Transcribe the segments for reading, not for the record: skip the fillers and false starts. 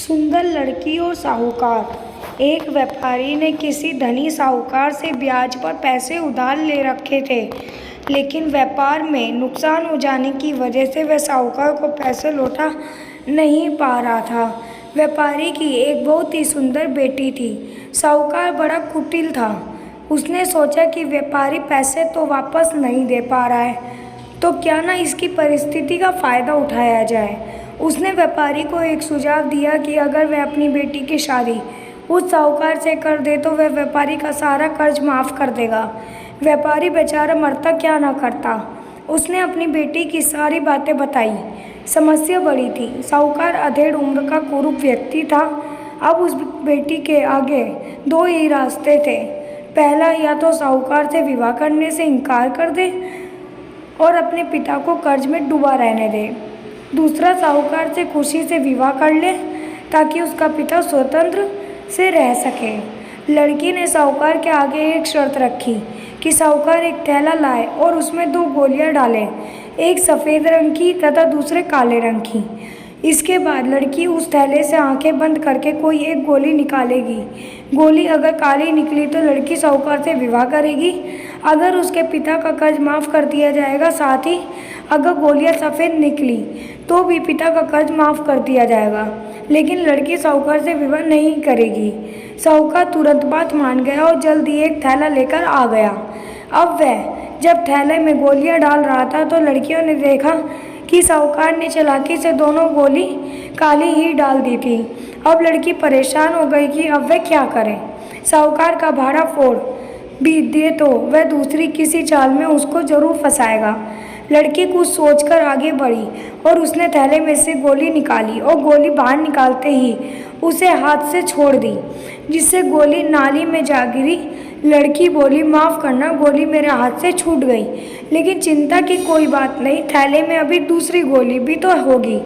सुंदर लड़की और साहूकार। एक व्यापारी ने किसी धनी साहूकार से ब्याज पर पैसे उधार ले रखे थे, लेकिन व्यापार में नुकसान हो जाने की वजह से वह साहूकार को पैसे लौटा नहीं पा रहा था। व्यापारी की एक बहुत ही सुंदर बेटी थी। साहूकार बड़ा कुटिल था। उसने सोचा कि व्यापारी पैसे तो वापस नहीं दे पा रहा है, तो क्या ना इसकी परिस्थिति का फ़ायदा उठाया जाए। उसने व्यापारी को एक सुझाव दिया कि अगर वह अपनी बेटी की शादी उस साहूकार से कर दे तो वह व्यापारी का सारा कर्ज माफ़ कर देगा। व्यापारी बेचारा मरता क्या ना करता। उसने अपनी बेटी की सारी बातें बताई। समस्या बड़ी थी। साहूकार अधेड़ उम्र का कुरूप व्यक्ति था। अब उस बेटी के आगे दो ही रास्ते थे। पहला, या तो साहूकार से विवाह करने से इनकार कर दे और अपने पिता को कर्ज में डूबा रहने दे। दूसरा, साहूकार से खुशी से विवाह कर ले ताकि उसका पिता स्वतंत्र से रह सके। लड़की ने साहूकार के आगे एक शर्त रखी कि साहूकार एक थैला लाए और उसमें 2 गोलियां डाले, एक सफ़ेद रंग की तथा दूसरे काले रंग की। इसके बाद लड़की उस थैले से आंखें बंद करके कोई एक गोली निकालेगी। गोली अगर काली निकली तो लड़की साहूकार से विवाह करेगी। अगर उसके पिता का कर्ज माफ़ कर दिया जाएगा। साथ ही अगर गोलियां सफ़ेद निकली तो भी पिता का कर्ज माफ़ कर दिया जाएगा, लेकिन लड़की साहूकार से विवाह नहीं करेगी। साहूकार तुरंत बात मान गया और जल्द ही एक थैला लेकर आ गया। अब वह जब थैले में गोलियां डाल रहा था तो लड़कियों ने देखा कि साहूकार ने चालाकी से दोनों गोली काली ही डाल दी थी। अब लड़की परेशान हो गई कि अब वह क्या करे। साहूकार का भाड़ा फोड़ भी दे तो वह दूसरी किसी चाल में उसको जरूर फंसाएगा। लड़की कुछ सोचकर आगे बढ़ी और उसने थैले में से गोली निकाली और गोली बाहर निकालते ही उसे हाथ से छोड़ दी, जिससे गोली नाली में जा गिरी। लड़की बोली, माफ़ करना, गोली मेरे हाथ से छूट गई, लेकिन चिंता की कोई बात नहीं, थैले में अभी दूसरी गोली भी तो होगी,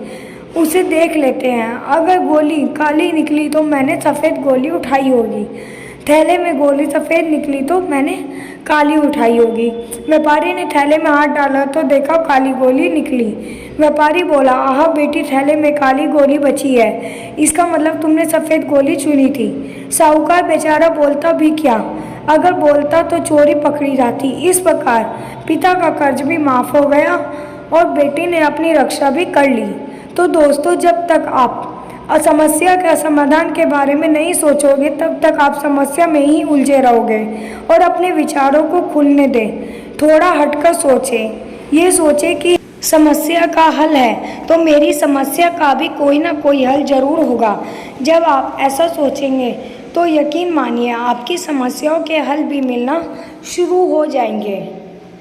उसे देख लेते हैं। अगर गोली काली निकली तो मैंने सफ़ेद गोली उठाई होगी, थैले में गोली सफ़ेद निकली तो मैंने काली उठाई होगी। व्यापारी ने थैले में हाथ डाला तो देखा काली गोली निकली। व्यापारी बोला, आहा बेटी, थैले में काली गोली बची है, इसका मतलब तुमने सफ़ेद गोली चुनी थी। साहूकार बेचारा बोलता भी क्या, अगर बोलता तो चोरी पकड़ी जाती। इस प्रकार पिता का कर्ज भी माफ़ हो गया और बेटी ने अपनी रक्षा भी कर ली। तो दोस्तों, जब तक आप समस्या के समाधान के बारे में नहीं सोचोगे तब तक आप समस्या में ही उलझे रहोगे। और अपने विचारों को खुलने दें, थोड़ा हटकर सोचें। ये सोचें कि समस्या का हल है तो मेरी समस्या का भी कोई ना कोई हल जरूर होगा। जब आप ऐसा सोचेंगे तो यकीन मानिए आपकी समस्याओं के हल भी मिलना शुरू हो जाएंगे।